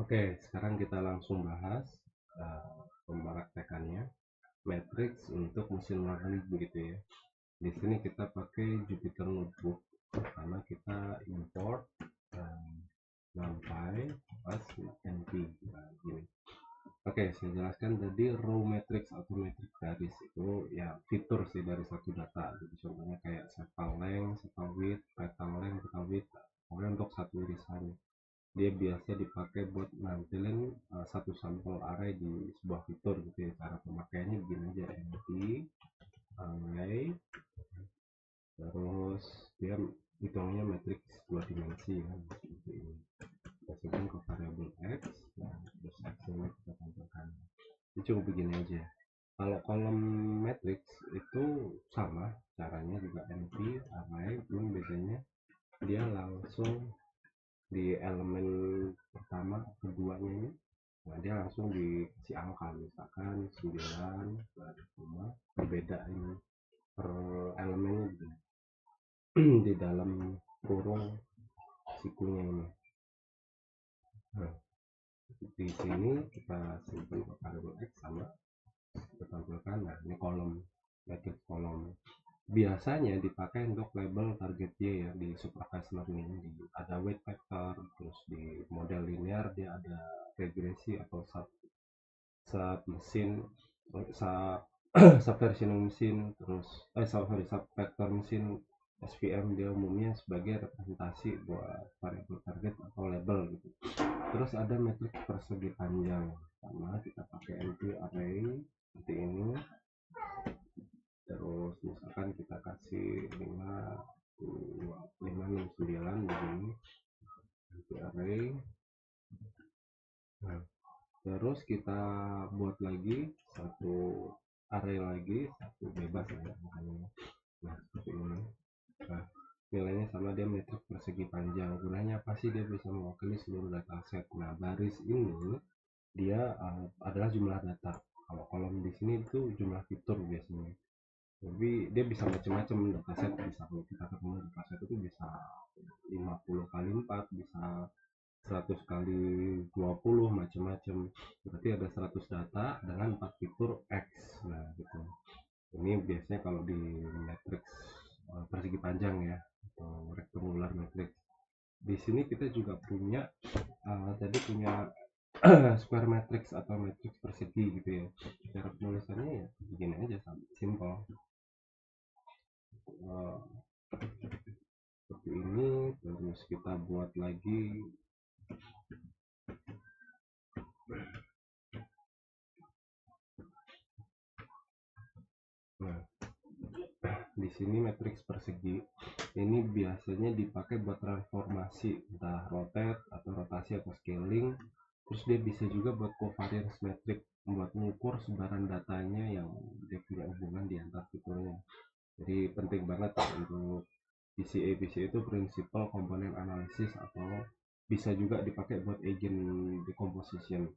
Oke, sekarang kita langsung bahas pempraktekannya matrix untuk mesin learning begitu ya. Di sini kita pakai Jupyter Notebook karena kita import NumPy plus NP. Nah, gini. Oke, saya jelaskan tadi raw matrix atau matrix garis itu ya fitur sih dari satu data. Jadi contohnya kayak sepal length, sepal width, petal length, petal width. Kemudian untuk satu irisan dia biasa dipakai buat nampilin satu sampel array di sebuah fitur gitu ya. Cara pemakaiannya begini aja, empty array, terus dia hitungnya matriks dua dimensi kan seperti ini. Kita simpan ke variabel x, nah, terus x ini kita tampilkan. Ini cukup begini aja. Kalau kolom matrix itu sama caranya juga empty array, cuman bedanya dia langsung di elemen pertama keduanya ini, nah dia langsung dikasih angka misalkan 9 berbeda ini per elemennya gitu. Di dalam kurung sikunya ini. Nah, di sini kita simpan variabel x sama kita tampilkan. Nah, ini kolom matrix kolom biasanya dipakai untuk label target Y ya di supervised learning. Ada weight factor, terus di model linear dia ada regresi atau sub mesin, sub subversioning mesin, terus sub vector mesin SVM dia umumnya sebagai representasi buat variabel target atau label gitu. Terus ada matriks persegi panjang, sama kita pakai NP array seperti ini. Terus misalkan kita kasih 5 6 9 begini NP array. Nah, terus kita buat lagi satu array lagi, satu bebas ya makanya. Nah, seperti ini. Nah, nilainya sama, dia metrik persegi panjang. Gunanya apa sih? Dia bisa mewakili seluruh dataset. Nah, baris ini dia adalah jumlah data. Kalau kolom di sini itu jumlah fitur biasanya. Jadi dia bisa macam-macam dataset. Bisa kalau kita ketemu dataset itu bisa 50 kali 4, bisa 100 kali 20, macam-macam. Berarti ada 100 data dengan 4 fitur X. Nah, gitu. Ini biasanya kalau di matrix persegi panjang ya, atau rectangular matrix. Di sini kita juga punya tadi punya square matrix atau matrix persegi gitu ya. Cara penulisannya ya begini aja, simple. Seperti ini. Terus kita buat lagi. Nah, di sini matriks persegi ini biasanya dipakai buat transformasi, entah rotate atau rotasi atau scaling. Terus dia bisa juga buat covariance matrix, buat mengukur sebaran datanya yang dia punya hubungan di antar fiturnya. Jadi penting banget untuk PCA. PCA itu Principal Component Analysis, atau bisa juga dipakai buat agent decomposition.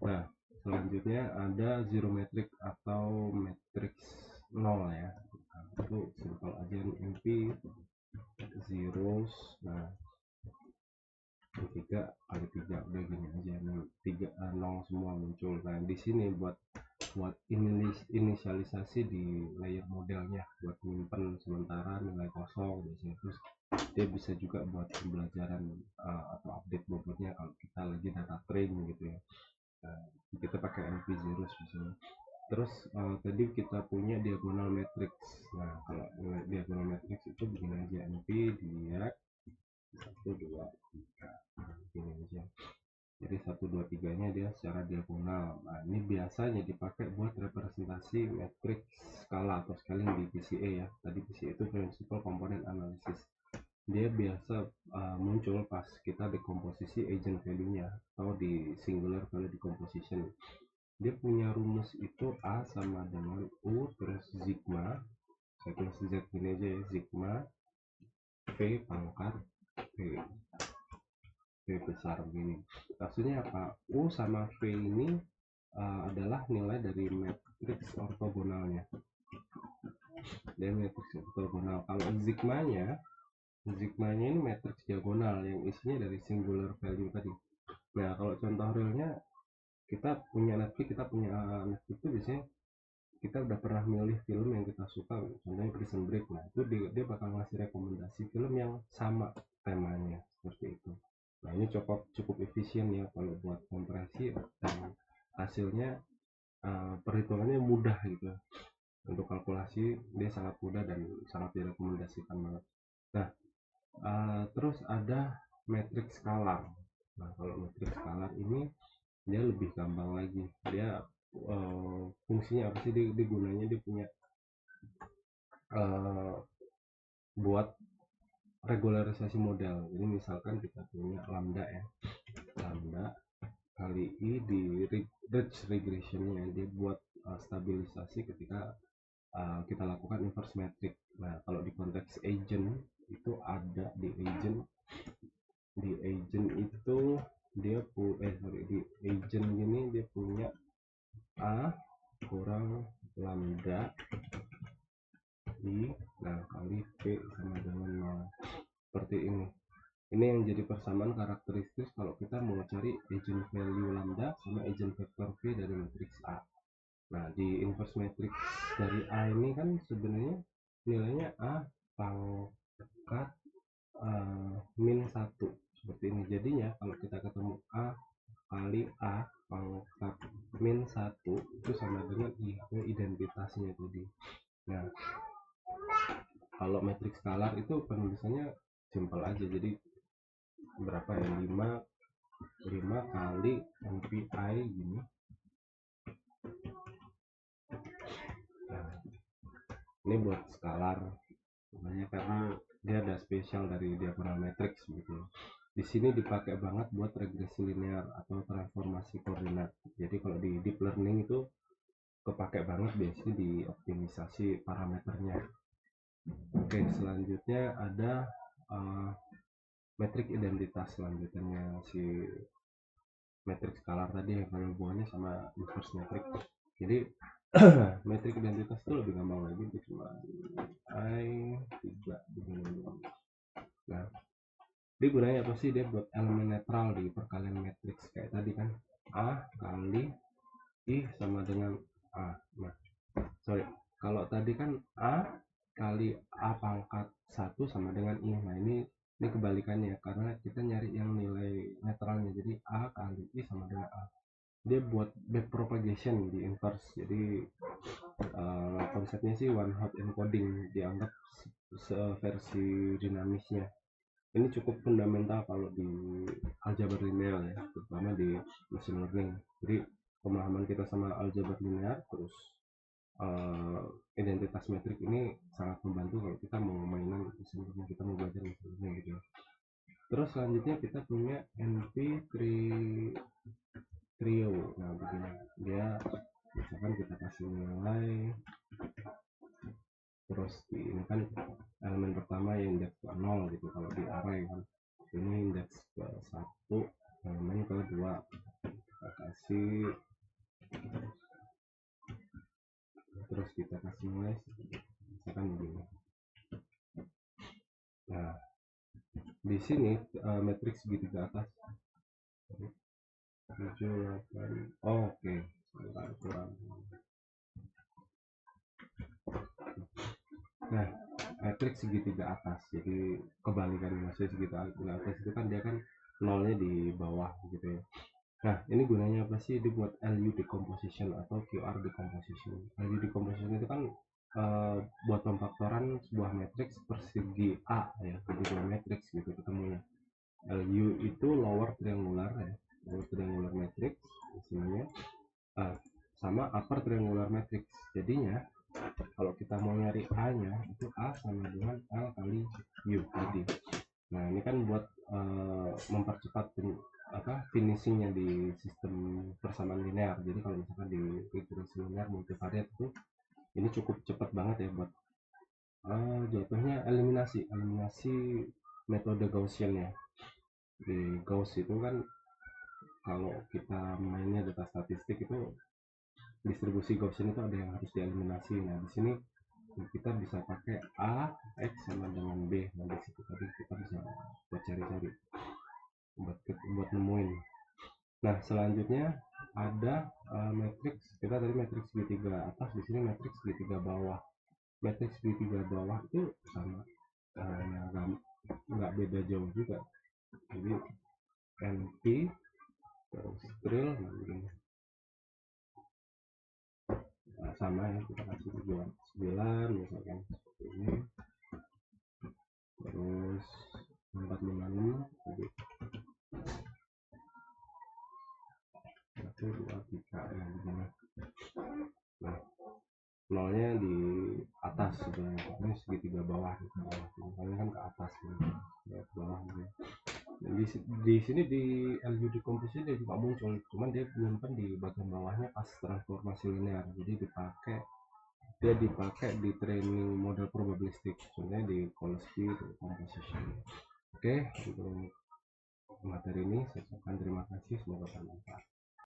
Nah, selanjutnya ada zero metric atau matrix 0 ya. Nah, itu simple aja, NP zeros. Nah, 3 kali 3 udah gini aja, 3 0 semua muncul. Nah, di sini buat inisialisasi di layer modelnya, buat menyimpan sementara nilai kosong biasanya. Terus dia bisa juga buat pembelajaran atau update bobotnya kalau kita lagi data train gitu ya. Kita pakai NP zeros misalnya. Terus tadi kita punya diagonal matrix. Nah, kalau diagonal matrix itu begini aja, NP dia 1 2 3 begini aja. Jadi 1 2 3 nya dia secara diagonal. Nah, ini biasanya dipakai buat representasi matrix skala atau scaling di PCA ya. Tadi PCA itu Principal Component Analysis. Dia biasa muncul pas kita dekomposisi agent value-nya atau di singular value decomposition. Dia punya rumus itu A sama dengan U terus sigma, saya tulis Z ini aja ya, sigma V pangkat V, V besar begini. Maksudnya apa? U sama V ini adalah nilai dari matrix ortogonalnya. Dia matrix ortogonal. Kalau sigmanya ini matrix diagonal yang isinya dari singular value tadi. Nah kalau contoh realnya, kita punya Netflix itu biasanya kita udah pernah milih film yang kita suka, contohnya Prison Break. Nah itu dia bakal ngasih rekomendasi film yang sama temanya seperti itu. Nah ini cukup efisien ya kalau buat kompresi, dan hasilnya perhitungannya mudah gitu. Untuk kalkulasi dia sangat mudah dan sangat direkomendasikan banget. Nah terus ada matriks skalar. Nah kalau matriks skalar ini dia lebih gampang lagi. Dia fungsinya apa sih, dia gunanya dia punya buat regularisasi model. Jadi misalkan kita punya lambda ya, lambda kali i di ridge regressionnya, dia buat stabilisasi ketika kita lakukan inverse metric. Nah kalau di konteks agent itu ada di agent itu dia di agent gini dia punya a kurang lambda i, nah kali p sama dengan 0 seperti ini. Ini yang jadi persamaan karakteristik kalau kita mau cari agent value lambda sama agent vector v dari matriks A. Nah di inverse matrix dari A ini kan sebenarnya nilainya A pangkat min 1 seperti ini. Jadinya kalau kita ketemu A kali A pangkat min 1 itu sama dengan I, identitasnya tadi. Nah kalau matriks skalar itu penulisannya simpel aja, jadi berapa ya, 5 kali NPI gini. Nah ini buat skalar namanya karena dia ada spesial dari diagonal matrix gitu. Di sini dipakai banget buat regresi linear atau transformasi koordinat. Jadi kalau di deep learning itu kepake banget biasanya di optimisasi parameternya. Oke, selanjutnya ada metrik identitas. Selanjutnya si metrik skalar tadi yang hubungannya sama inverse metrik. Jadi metrik identitas itu lebih gampang lagi, itu cuma I 3 begini. Nah dia gunanya apa sih? Dia buat elemen netral di perkalian matriks kayak tadi kan, A kali I sama dengan A. Nah sorry, kalau tadi kan A kali A pangkat 1 sama dengan I. Nah ini kebalikannya karena kita nyari yang nilai netralnya, jadi A kali I sama dengan A. Dia buat backpropagation di inverse. Jadi konsepnya sih one hot encoding, dianggap versi dinamisnya. Ini cukup fundamental kalau di aljabar linear ya, terutama di machine learning. Jadi pemahaman kita sama aljabar linear terus identitas metrik ini sangat membantu kalau kita mau mainan machine learning, kita mau belajar machine learning gitu. Terus selanjutnya kita punya NP trio. Nah begini, dia misalkan kita kasih nilai, terus ini kan elemen pertama yang indeks ke 0 gitu kalau di array kan, ini indeks ke 1, elemen ke 2 kita kasih, terus kita kasih nilai misalkan begini. Nah di sini matriks segitiga atas 7, 8, oke kurang. Nah matriks segitiga atas, jadi kebalikan maksudnya segitiga atas itu kan dia kan nolnya di bawah gitu ya. Nah ini gunanya apa sih? Dibuat LU decomposition atau QR decomposition. LU decomposition itu kan buat pemfaktoran sebuah matriks persegi A ya, jadi dua matriks gitu ketemunya. LU itu lower triangular ya, lower triangular matrix isinya sama upper triangular matrix. Jadinya kalau kita mau nyari A nya itu A sama dengan L kali U tadi. Nah ini kan buat mempercepat finishingnya di sistem persamaan linear. Jadi kalau misalkan di regresi linear multivariate itu ini cukup cepat banget ya buat jatuhnya eliminasi metode Gaussian ya. Di Gauss itu kan kalau kita mainnya data statistik itu distribusi Gaussian itu ada yang harus dieliminasi. Nah di sini kita bisa pakai A X sama dengan B. Nah di situ tadi kita bisa buat cari-cari buat nemuin. Nah, selanjutnya ada matriks. Kita tadi matriks segitiga atas, di sini matriks segitiga bawah. Matriks segitiga bawah itu sama, nggak beda jauh juga. Jadi NP terus drill begini. Nah, sama ya, kita kasih 9 misalkan seperti ini, terus 456 jadi 1 2 3 yang begini. Nah, nolnya di atas sebenarnya, ini segitiga bawah gitu. Misalnya kan ke atas gitu, ya ke bawah gitu. Dan di sini di LUD Composition dia juga muncul, cuman dia nyimpan di bagian bawahnya pas transformasi linear, jadi dipakai di training model probabilistik, contohnya di Kolesky composition. Oke, untuk materi ini saya ucapkan terima kasih, semoga bermanfaat.